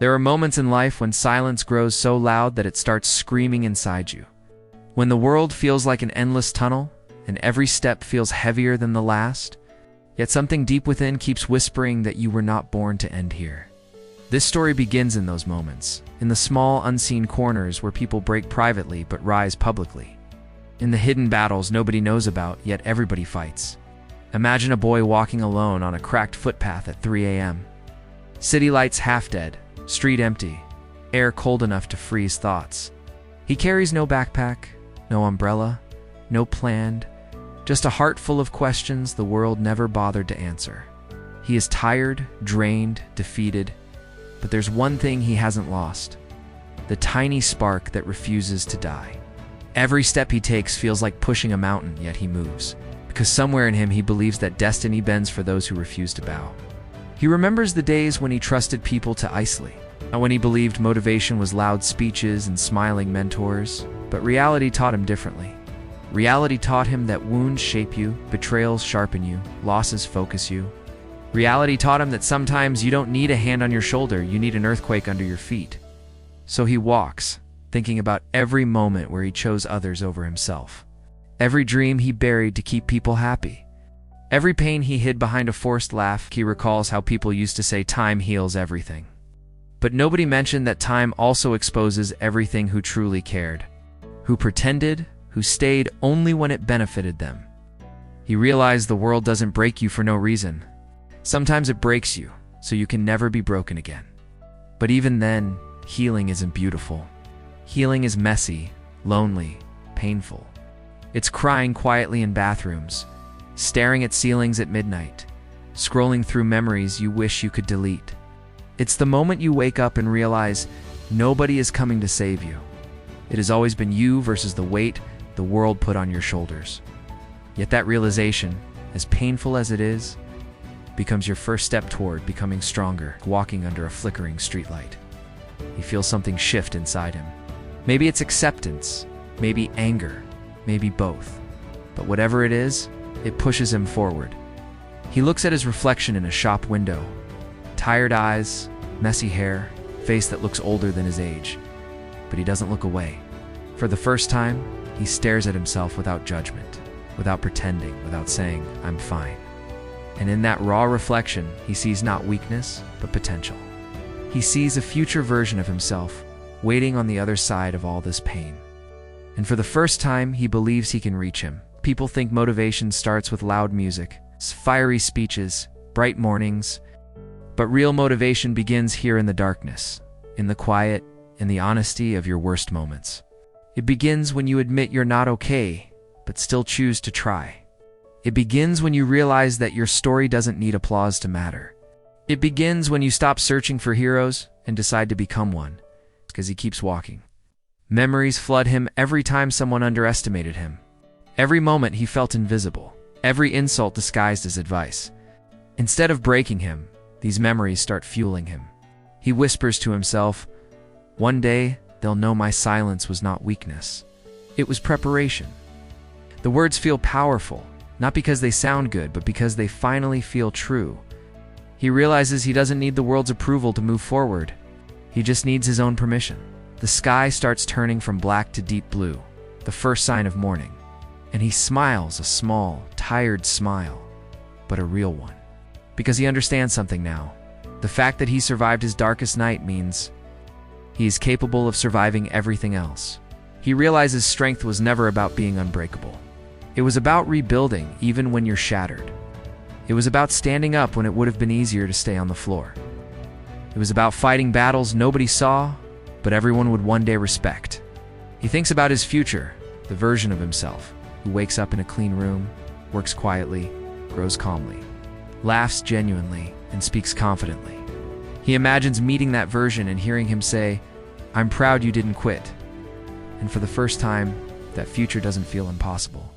There are moments in life when silence grows so loud that it starts screaming inside you. When the world feels like an endless tunnel, and every step feels heavier than the last, yet something deep within keeps whispering that you were not born to end here. This story begins in those moments, in the small, unseen corners where people break privately but rise publicly. In the hidden battles nobody knows about, yet everybody fights. Imagine a boy walking alone on a cracked footpath at 3 a.m. City lights half dead, street empty, air cold enough to freeze thoughts. He carries no backpack, no umbrella, no plan, just a heart full of questions the world never bothered to answer. He is tired, drained, defeated, but there's one thing he hasn't lost: the tiny spark that refuses to die. Every step he takes feels like pushing a mountain, yet he moves, because somewhere in him he believes that destiny bends for those who refuse to bow. He remembers the days when he trusted people to isolate, and when he believed motivation was loud speeches and smiling mentors, but reality taught him differently. Reality taught him that wounds shape you, betrayals sharpen you, losses focus you. Reality taught him that sometimes you don't need a hand on your shoulder, you need an earthquake under your feet. So he walks, thinking about every moment where he chose others over himself. Every dream he buried to keep people happy. Every pain he hid behind a forced laugh. He recalls how people used to say time heals everything. But nobody mentioned that time also exposes everything who truly cared, who pretended, who stayed only when it benefited them. He realized the world doesn't break you for no reason. Sometimes it breaks you, so you can never be broken again. But even then, healing isn't beautiful. Healing is messy, lonely, painful. It's crying quietly in bathrooms, staring at ceilings at midnight, scrolling through memories you wish you could delete. It's the moment you wake up and realize nobody is coming to save you. It has always been you versus the weight the world put on your shoulders. Yet that realization, as painful as it is, becomes your first step toward becoming stronger, walking under a flickering streetlight. He feels something shift inside him. Maybe it's acceptance, maybe anger, maybe both. But whatever it is, it pushes him forward. He looks at his reflection in a shop window. Tired eyes, messy hair, face that looks older than his age. But he doesn't look away. For the first time, he stares at himself without judgment, without pretending, without saying, "I'm fine." And in that raw reflection, he sees not weakness, but potential. He sees a future version of himself, waiting on the other side of all this pain. And for the first time, he believes he can reach him. People think motivation starts with loud music, fiery speeches, bright mornings. But real motivation begins here in the darkness, in the quiet, in the honesty of your worst moments. It begins when you admit you're not okay, but still choose to try. It begins when you realize that your story doesn't need applause to matter. It begins when you stop searching for heroes and decide to become one, because he keeps walking. Memories flood him every time someone underestimated him. Every moment he felt invisible, every insult disguised as advice. Instead of breaking him, these memories start fueling him. He whispers to himself, "One day, they'll know my silence was not weakness. It was preparation." The words feel powerful, not because they sound good, but because they finally feel true. He realizes he doesn't need the world's approval to move forward. He just needs his own permission. The sky starts turning from black to deep blue, the first sign of morning. And he smiles, a small, tired smile, but a real one. Because he understands something now. The fact that he survived his darkest night means he is capable of surviving everything else. He realizes strength was never about being unbreakable. It was about rebuilding even when you're shattered. It was about standing up when it would have been easier to stay on the floor. It was about fighting battles nobody saw, but everyone would one day respect. He thinks about his future, the version of himself who wakes up in a clean room, works quietly, grows calmly, laughs genuinely, and speaks confidently. He imagines meeting that version and hearing him say, "I'm proud you didn't quit." And for the first time, that future doesn't feel impossible.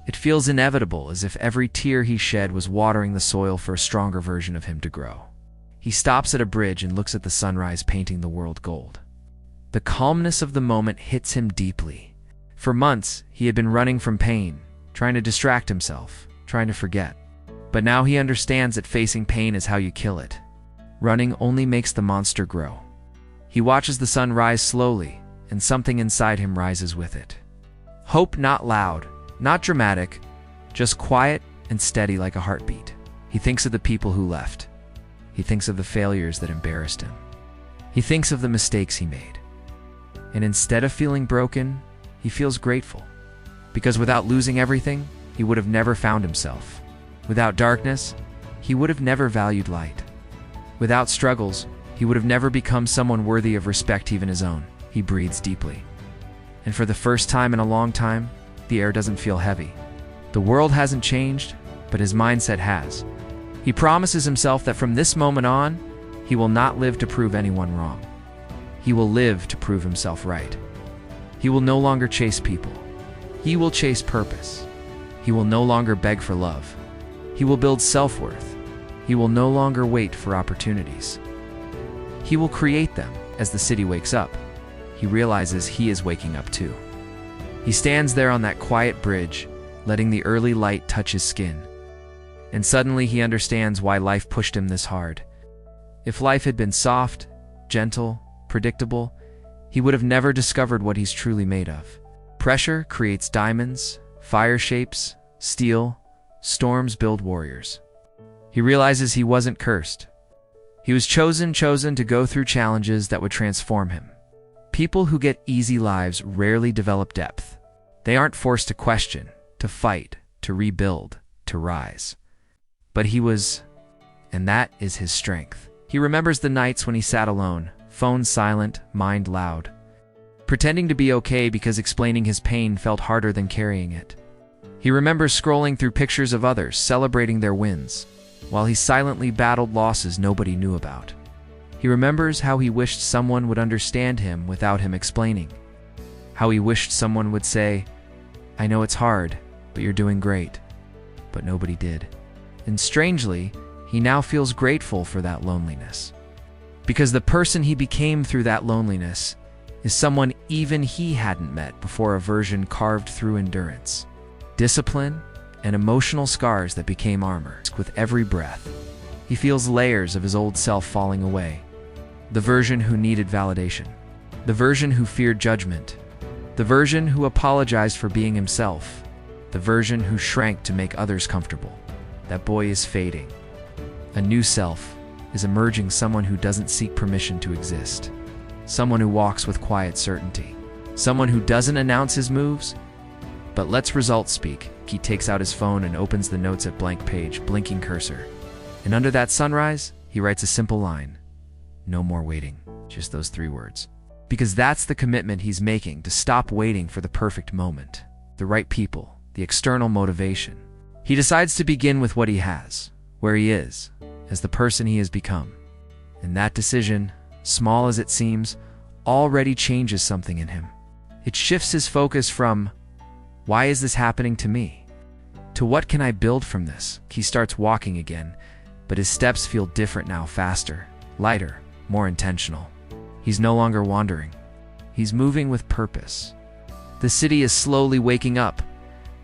It feels inevitable, as if every tear he shed was watering the soil for a stronger version of him to grow. He stops at a bridge and looks at the sunrise painting the world gold. The calmness of the moment hits him deeply. For months, he had been running from pain, trying to distract himself, trying to forget. But now he understands that facing pain is how you kill it. Running only makes the monster grow. He watches the sun rise slowly, and something inside him rises with it. Hope, not loud, not dramatic, just quiet and steady like a heartbeat. He thinks of the people who left. He thinks of the failures that embarrassed him. He thinks of the mistakes he made. And instead of feeling broken, he feels grateful. Because without losing everything, he would have never found himself. Without darkness, he would have never valued light. Without struggles, he would have never become someone worthy of respect, even his own. He breathes deeply. And for the first time in a long time, the air doesn't feel heavy. The world hasn't changed, but his mindset has. He promises himself that from this moment on, he will not live to prove anyone wrong. He will live to prove himself right. He will no longer chase people. He will chase purpose. He will no longer beg for love. He will build self-worth. He will no longer wait for opportunities. He will create them. As the city wakes up, he realizes he is waking up too. He stands there on that quiet bridge, letting the early light touch his skin. And suddenly he understands why life pushed him this hard. If life had been soft, gentle, predictable, he would have never discovered what he's truly made of. Pressure creates diamonds, fire shapes steel, storms build warriors. He realizes he wasn't cursed. He was chosen to go through challenges that would transform him. People who get easy lives rarely develop depth. They aren't forced to question, to fight, to rebuild, to rise. But he was, and that is his strength. He remembers the nights when he sat alone, phone silent, mind loud, pretending to be okay because explaining his pain felt harder than carrying it. He remembers scrolling through pictures of others celebrating their wins, while he silently battled losses nobody knew about. He remembers how he wished someone would understand him without him explaining. How he wished someone would say, "I know it's hard, but you're doing great." But nobody did. And strangely, he now feels grateful for that loneliness. Because the person he became through that loneliness is someone even he hadn't met before, a version carved through endurance, discipline, and emotional scars that became armor. With every breath, he feels layers of his old self falling away. The version who needed validation. The version who feared judgment. The version who apologized for being himself. The version who shrank to make others comfortable. That boy is fading. A new self is emerging, someone who doesn't seek permission to exist. Someone who walks with quiet certainty. Someone who doesn't announce his moves, but lets results speak. He takes out his phone and opens the notes at blank page, blinking cursor. And under that sunrise, he writes a simple line. No more waiting. Just those 3 words. Because that's the commitment he's making, to stop waiting for the perfect moment, the right people, the external motivation. He decides to begin with what he has, where he is, as the person he has become. And that decision, small as it seems, already changes something in him. It shifts his focus from, why is this happening to me, to what can I build from this? He starts walking again, but his steps feel different now, faster, lighter, more intentional. He's no longer wandering. He's moving with purpose. The city is slowly waking up.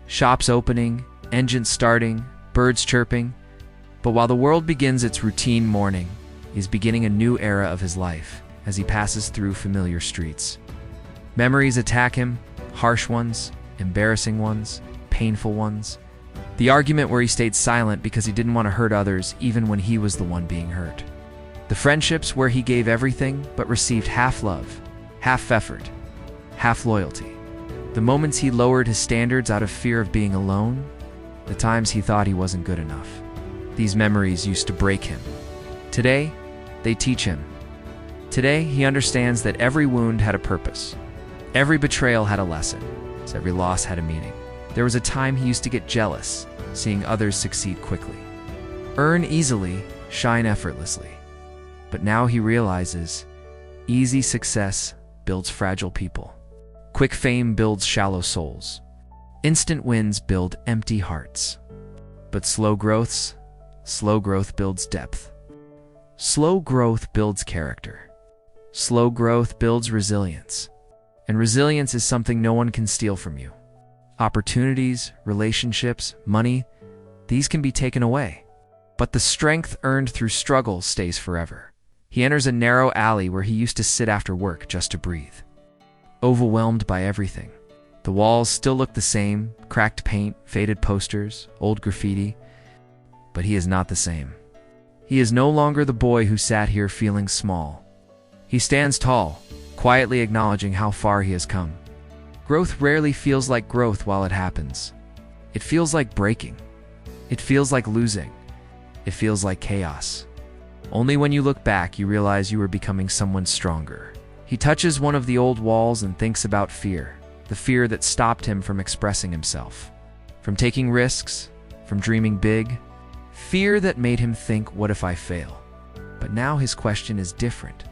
Shops opening, engines starting, birds chirping. But while the world begins its routine morning, he's beginning a new era of his life as he passes through familiar streets. Memories attack him, harsh ones, embarrassing ones, painful ones. The argument where he stayed silent because he didn't want to hurt others even when he was the one being hurt. The friendships where he gave everything but received half love, half effort, half loyalty. The moments he lowered his standards out of fear of being alone. The times he thought he wasn't good enough. These memories used to break him. Today, they teach him. Today, he understands that every wound had a purpose. Every betrayal had a lesson. Every loss had a meaning. There was a time he used to get jealous, seeing others succeed quickly. Earn easily, shine effortlessly. But now he realizes, easy success builds fragile people. Quick fame builds shallow souls. Instant wins build empty hearts. But slow growth builds depth. Slow growth builds character. Slow growth builds resilience. And resilience is something no one can steal from you. Opportunities, relationships, money, these can be taken away. But the strength earned through struggle stays forever. He enters a narrow alley where he used to sit after work just to breathe. Overwhelmed by everything. The walls still look the same, cracked paint, faded posters, old graffiti. But he is not the same. He is no longer the boy who sat here feeling small. He stands tall, quietly acknowledging how far he has come. Growth rarely feels like growth while it happens. It feels like breaking. It feels like losing. It feels like chaos. Only when you look back, you realize you are becoming someone stronger. He touches one of the old walls and thinks about fear, the fear that stopped him from expressing himself, from taking risks, from dreaming big, fear that made him think, what if I fail? But now his question is different.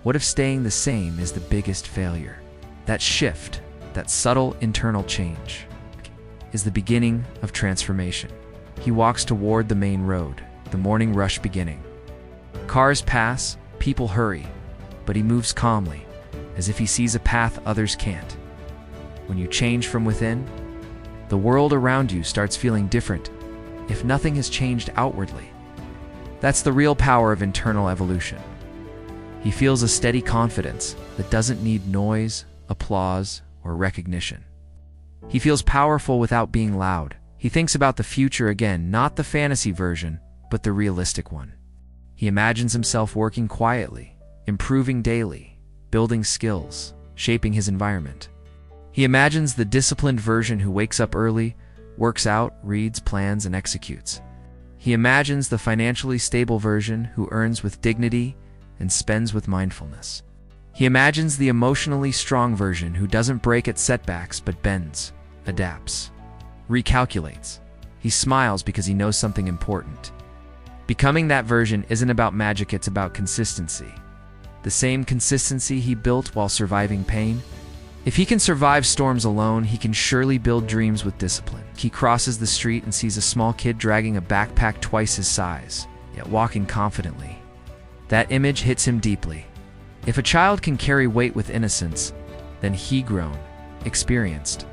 What if staying the same is the biggest failure? That shift, that subtle internal change, is the beginning of transformation. He walks toward the main road, the morning rush beginning. Cars pass, people hurry, but he moves calmly, as if he sees a path others can't. When you change from within, the world around you starts feeling different, if nothing has changed outwardly. That's the real power of internal evolution. He feels a steady confidence that doesn't need noise, applause, or recognition. He feels powerful without being loud. He thinks about the future again, not the fantasy version, but the realistic one. He imagines himself working quietly, improving daily, building skills, shaping his environment. He imagines the disciplined version who wakes up early, works out, reads, plans, and executes. He imagines the financially stable version who earns with dignity and spends with mindfulness. He imagines the emotionally strong version who doesn't break at setbacks but bends, adapts, recalculates. He smiles because he knows something important. Becoming that version isn't about magic, it's about consistency. The same consistency he built while surviving pain. If he can survive storms alone, he can surely build dreams with discipline. He crosses the street and sees a small kid dragging a backpack twice his size, yet walking confidently. That image hits him deeply. If a child can carry weight with innocence, then he, grown, experienced,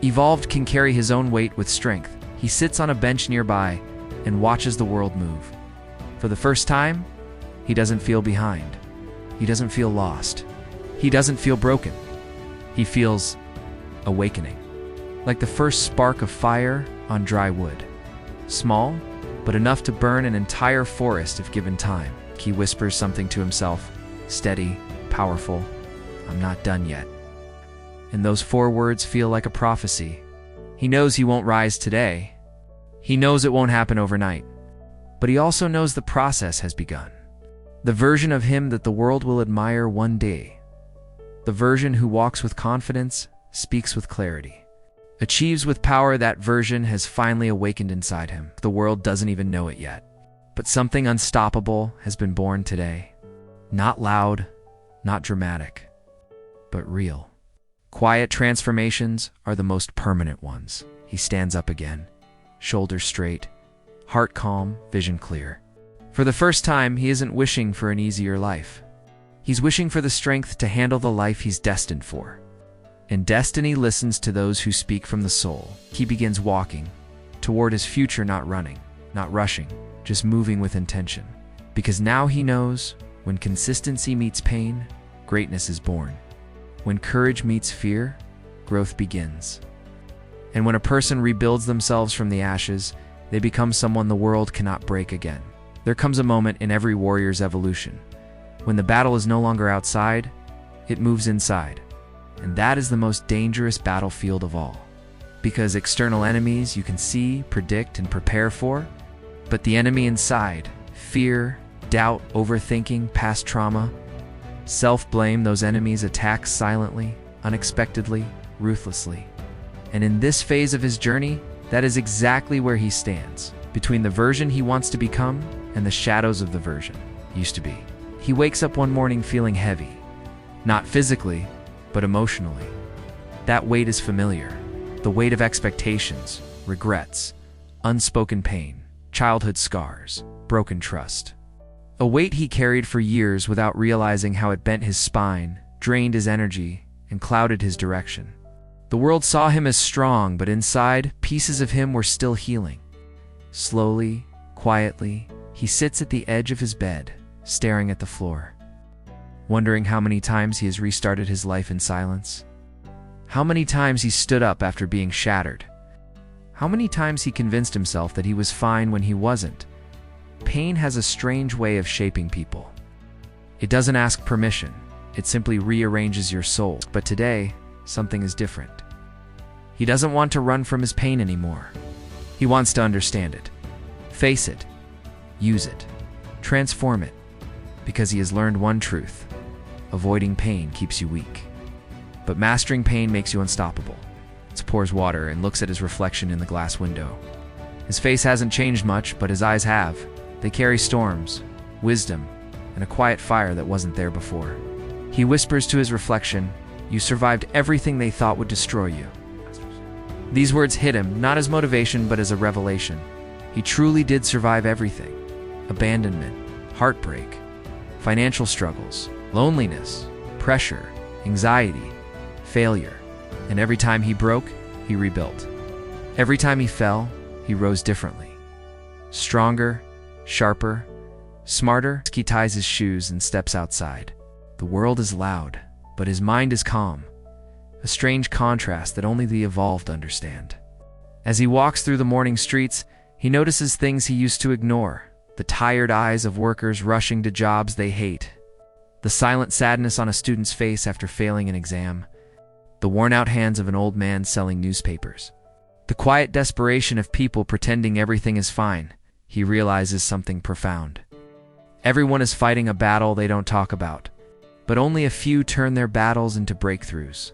evolved, can carry his own weight with strength. He sits on a bench nearby and watches the world move. For the first time, he doesn't feel behind. He doesn't feel lost. He doesn't feel broken. He feels awakening, like the first spark of fire on dry wood. Small, but enough to burn an entire forest if given time. He whispers something to himself, steady, powerful, "I'm not done yet." And those 4 words feel like a prophecy. He knows he won't rise today. He knows it won't happen overnight. But he also knows the process has begun. The version of him that the world will admire one day. The version who walks with confidence, speaks with clarity, achieves with power. That version has finally awakened inside him. The world doesn't even know it yet. But something unstoppable has been born today. Not loud, not dramatic, but real. Quiet transformations are the most permanent ones. He stands up again, shoulders straight, heart calm, vision clear. For the first time, he isn't wishing for an easier life. He's wishing for the strength to handle the life he's destined for. And destiny listens to those who speak from the soul. He begins walking toward his future, not running, not rushing, just moving with intention. Because now he knows, when consistency meets pain, greatness is born. When courage meets fear, growth begins. And when a person rebuilds themselves from the ashes, they become someone the world cannot break again. There comes a moment in every warrior's evolution. When the battle is no longer outside, it moves inside. And that is the most dangerous battlefield of all. Because external enemies you can see, predict, and prepare for, but the enemy inside, fear, doubt, overthinking, past trauma, self-blame, those enemies attack silently, unexpectedly, ruthlessly. And in this phase of his journey, that is exactly where he stands, between the version he wants to become and the shadows of the version he used to be. He wakes up one morning feeling heavy, not physically, but emotionally. That weight is familiar, the weight of expectations, regrets, unspoken pain, childhood scars, broken trust. A weight he carried for years without realizing how it bent his spine, drained his energy, and clouded his direction. The world saw him as strong, but inside, pieces of him were still healing. Slowly, quietly, he sits at the edge of his bed, staring at the floor, wondering how many times he has restarted his life in silence. How many times he stood up after being shattered. How many times he convinced himself that he was fine when he wasn't. Pain has a strange way of shaping people. It doesn't ask permission. It simply rearranges your soul. But today, something is different. He doesn't want to run from his pain anymore. He wants to understand it, face it, use it, transform it, because he has learned one truth: avoiding pain keeps you weak, but mastering pain makes you unstoppable. He pours water and looks at his reflection in the glass window. His face hasn't changed much, but his eyes have. They carry storms, wisdom, and a quiet fire that wasn't there before. He whispers to his reflection, "You survived everything they thought would destroy you." These words hit him, not as motivation, but as a revelation. He truly did survive everything: abandonment, heartbreak, financial struggles, loneliness, pressure, anxiety, failure. And every time he broke, he rebuilt. Every time he fell, he rose differently. Stronger, sharper, smarter. He ties his shoes and steps outside. The world is loud, but his mind is calm. A strange contrast that only the evolved understand. As he walks through the morning streets, he notices things he used to ignore: the tired eyes of workers rushing to jobs they hate, the silent sadness on a student's face after failing an exam, the worn-out hands of an old man selling newspapers, the quiet desperation of people pretending everything is fine. He realizes something profound. Everyone is fighting a battle they don't talk about, but only a few turn their battles into breakthroughs.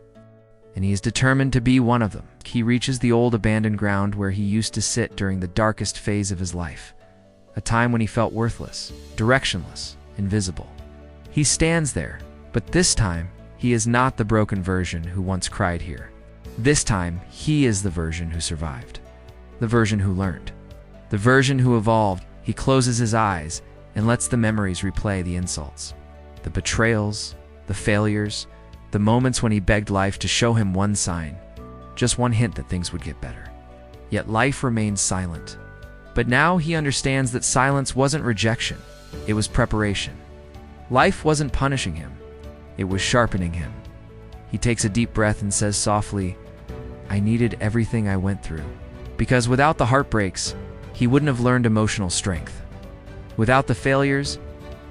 And he is determined to be one of them. He reaches the old abandoned ground where he used to sit during the darkest phase of his life, a time when he felt worthless, directionless, invisible. He stands there, but this time, he is not the broken version who once cried here. This time, he is the version who survived, the version who learned, the version who evolved. He closes his eyes and lets the memories replay the insults, the betrayals, the failures, the moments when he begged life to show him one sign, just one hint that things would get better. Yet life remained silent. But now he understands that silence wasn't rejection, it was preparation. Life wasn't punishing him, it was sharpening him. He takes a deep breath and says softly, "I needed everything I went through." Because without the heartbreaks, he wouldn't have learned emotional strength. Without the failures,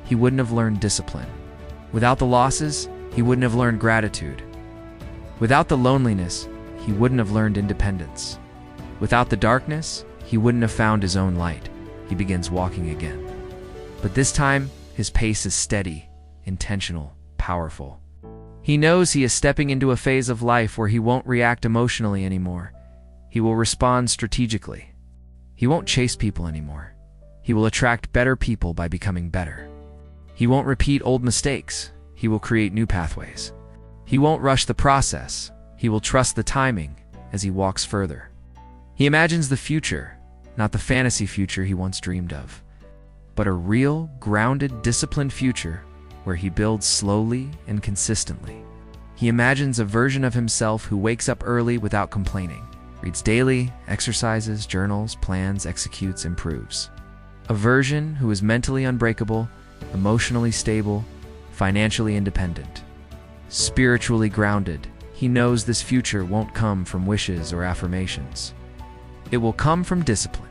he wouldn't have learned discipline. Without the losses, he wouldn't have learned gratitude. Without the loneliness, he wouldn't have learned independence. Without the darkness, he wouldn't have found his own light. He begins walking again. But this time, his pace is steady, intentional, powerful. He knows he is stepping into a phase of life where he won't react emotionally anymore. He will respond strategically. He won't chase people anymore. He will attract better people by becoming better. He won't repeat old mistakes. He will create new pathways. He won't rush the process. He will trust the timing as he walks further. He imagines the future, not the fantasy future he once dreamed of, but a real, grounded, disciplined future where he builds slowly and consistently. He imagines a version of himself who wakes up early without complaining, reads daily, exercises, journals, plans, executes, improves. A version who is mentally unbreakable, emotionally stable, financially independent, spiritually grounded. He knows this future won't come from wishes or affirmations. It will come from discipline.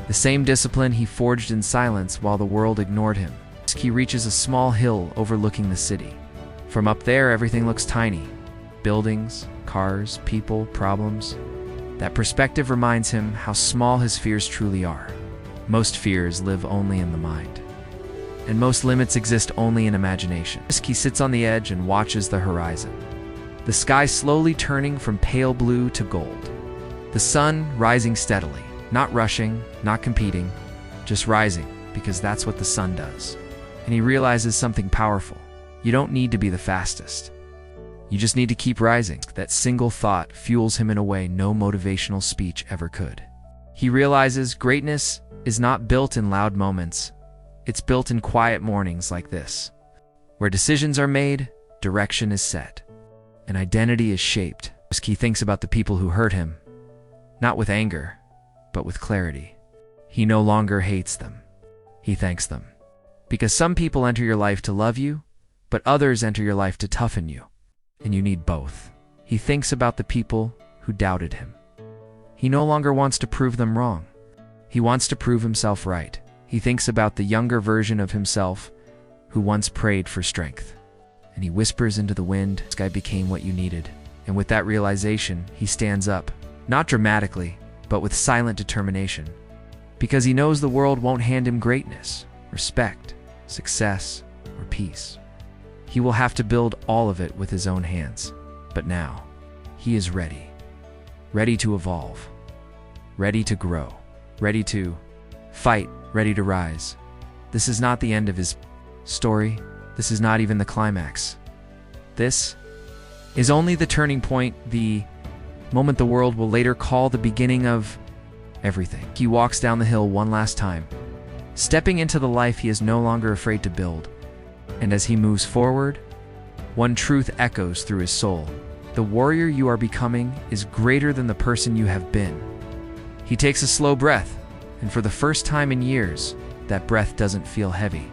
The same discipline he forged in silence while the world ignored him. He reaches a small hill overlooking the city. From up there, everything looks tiny. Buildings, cars, people, problems. That perspective reminds him how small his fears truly are. Most fears live only in the mind, and most limits exist only in imagination. He sits on the edge and watches the horizon. The sky slowly turning from pale blue to gold. The sun rising steadily, not rushing, not competing, just rising, because that's what the sun does. And he realizes something powerful. You don't need to be the fastest. You just need to keep rising. That single thought fuels him in a way no motivational speech ever could. He realizes greatness is not built in loud moments. It's built in quiet mornings like this, where decisions are made, direction is set, and identity is shaped. He thinks about the people who hurt him, not with anger, but with clarity. He no longer hates them. He thanks them. Because some people enter your life to love you, but others enter your life to toughen you, and you need both. He thinks about the people who doubted him. He no longer wants to prove them wrong. He wants to prove himself right. He thinks about the younger version of himself who once prayed for strength. And he whispers into the wind, "This guy became what you needed." And with that realization, he stands up, not dramatically, but with silent determination. Because he knows the world won't hand him greatness, respect, success, or peace. He will have to build all of it with his own hands. But now, he is ready. Ready to evolve. Ready to grow. Ready to fight. Ready to rise. This is not the end of his story. This is not even the climax. This is only the turning point, the moment the world will later call the beginning of everything. He walks down the hill one last time, stepping into the life he is no longer afraid to build. And as he moves forward, one truth echoes through his soul. The warrior you are becoming is greater than the person you have been. He takes a slow breath, and for the first time in years, that breath doesn't feel heavy.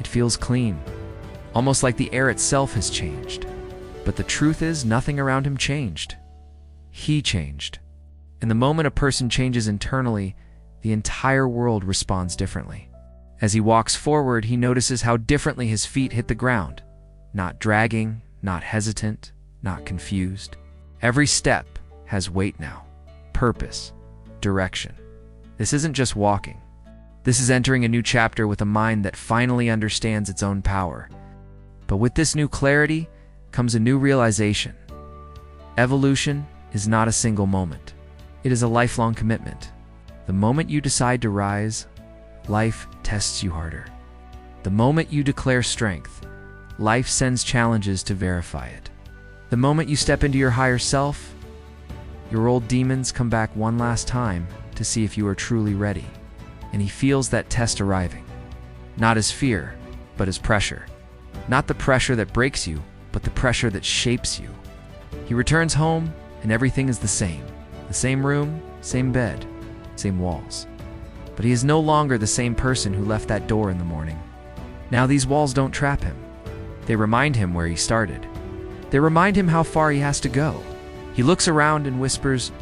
It feels clean, almost like the air itself has changed. But the truth is, nothing around him changed. He changed. And the moment a person changes internally, the entire world responds differently. As he walks forward, he notices how differently his feet hit the ground. Not dragging, not hesitant, not confused. Every step has weight now, purpose, direction. This isn't just walking. This is entering a new chapter with a mind that finally understands its own power. But with this new clarity comes a new realization. Evolution is not a single moment. It is a lifelong commitment. The moment you decide to rise, life tests you harder. The moment you declare strength, life sends challenges to verify it. The moment you step into your higher self, your old demons come back one last time to see if you are truly ready. And he feels that test arriving. Not as fear, but as pressure. Not the pressure that breaks you, but the pressure that shapes you. He returns home, and everything is the same. The same room, same bed, same walls. But he is no longer the same person who left that door in the morning. Now these walls don't trap him. They remind him where he started. They remind him how far he has to go. He looks around and whispers,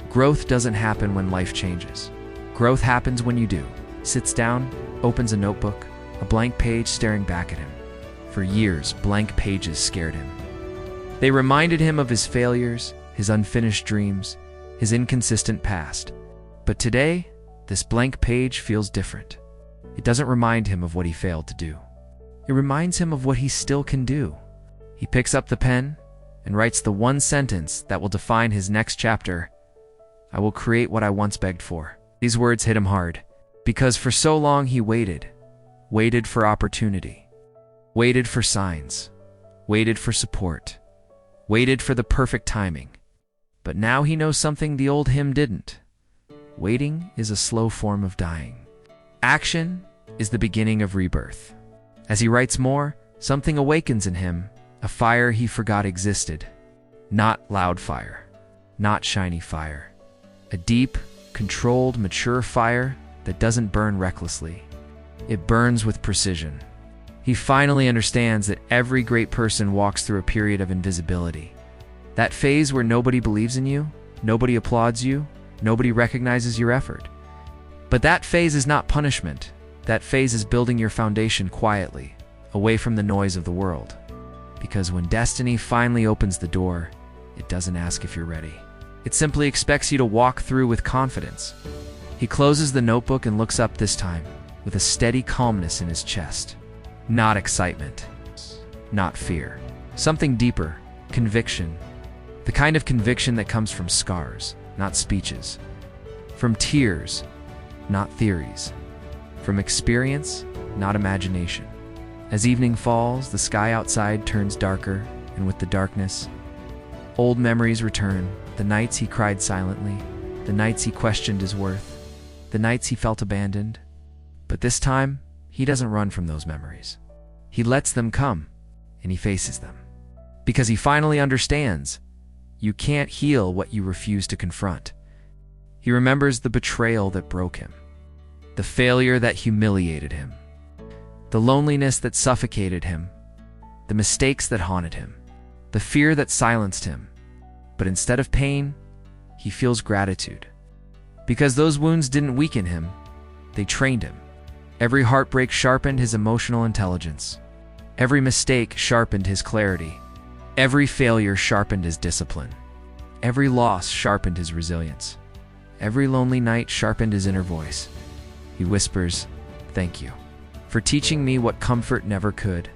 "Growth doesn't happen when life changes. Growth happens when you do." Sits down, opens a notebook, a blank page staring back at him. For years, blank pages scared him. They reminded him of his failures, his unfinished dreams, his inconsistent past. But today, this blank page feels different. It doesn't remind him of what he failed to do. It reminds him of what he still can do. He picks up the pen and writes the one sentence that will define his next chapter. "I will create what I once begged for." These words hit him hard, because for so long he waited for opportunity, waited for signs, waited for support, waited for the perfect timing. But now he knows something the old him didn't. Waiting is a slow form of dying. Action is the beginning of rebirth. As he writes more, something awakens in him, a fire he forgot existed. Not loud fire, not shiny fire. A deep, controlled, mature fire that doesn't burn recklessly. It burns with precision. He finally understands that every great person walks through a period of invisibility. That phase where nobody believes in you, nobody applauds you, nobody recognizes your effort. But that phase is not punishment. That phase is building your foundation quietly, away from the noise of the world. Because when destiny finally opens the door, it doesn't ask if you're ready. It simply expects you to walk through with confidence. He closes the notebook and looks up this time, with a steady calmness in his chest. Not excitement, not fear. Something deeper, conviction. The kind of conviction that comes from scars, not speeches. From tears, not theories. From experience, not imagination. As evening falls, the sky outside turns darker, and with the darkness, old memories return. The nights he cried silently, the nights he questioned his worth, the nights he felt abandoned. But this time, he doesn't run from those memories. He lets them come, and he faces them. Because he finally understands, you can't heal what you refuse to confront. He remembers the betrayal that broke him, the failure that humiliated him, the loneliness that suffocated him, the mistakes that haunted him, the fear that silenced him. But instead of pain, he feels gratitude. Because those wounds didn't weaken him, they trained him. Every heartbreak sharpened his emotional intelligence. Every mistake sharpened his clarity. Every failure sharpened his discipline. Every loss sharpened his resilience. Every lonely night sharpened his inner voice. He whispers, "Thank you for teaching me what comfort never could."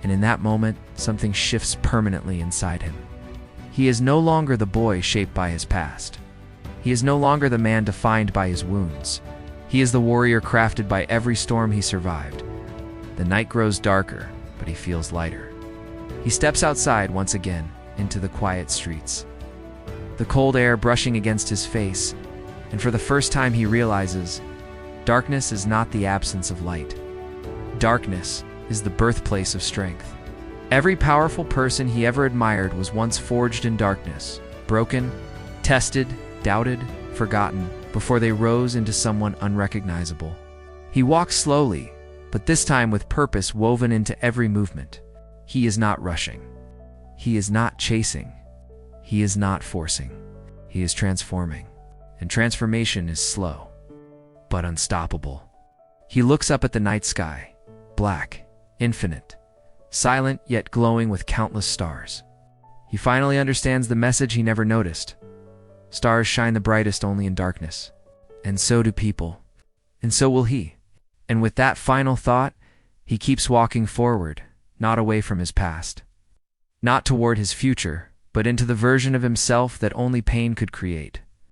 And in that moment, something shifts permanently inside him. He is no longer the boy shaped by his past. He is no longer the man defined by his wounds. He is the warrior crafted by every storm he survived. The night grows darker, but he feels lighter. He steps outside once again into the quiet streets, the cold air brushing against his face, and for the first time he realizes darkness is not the absence of light. Darkness is the birthplace of strength. Every powerful person he ever admired was once forged in darkness, broken, tested, doubted, forgotten, before they rose into someone unrecognizable. He walks slowly, but this time with purpose woven into every movement. He is not rushing. He is not chasing. He is not forcing. He is transforming. And transformation is slow, but unstoppable. He looks up at the night sky, black, infinite, silent yet glowing with countless stars. He finally understands the message he never noticed. Stars shine the brightest only in darkness. And so do people. And so will he. And with that final thought, he keeps walking forward, not away from his past. Not toward his future, but into the version of himself that only pain could create.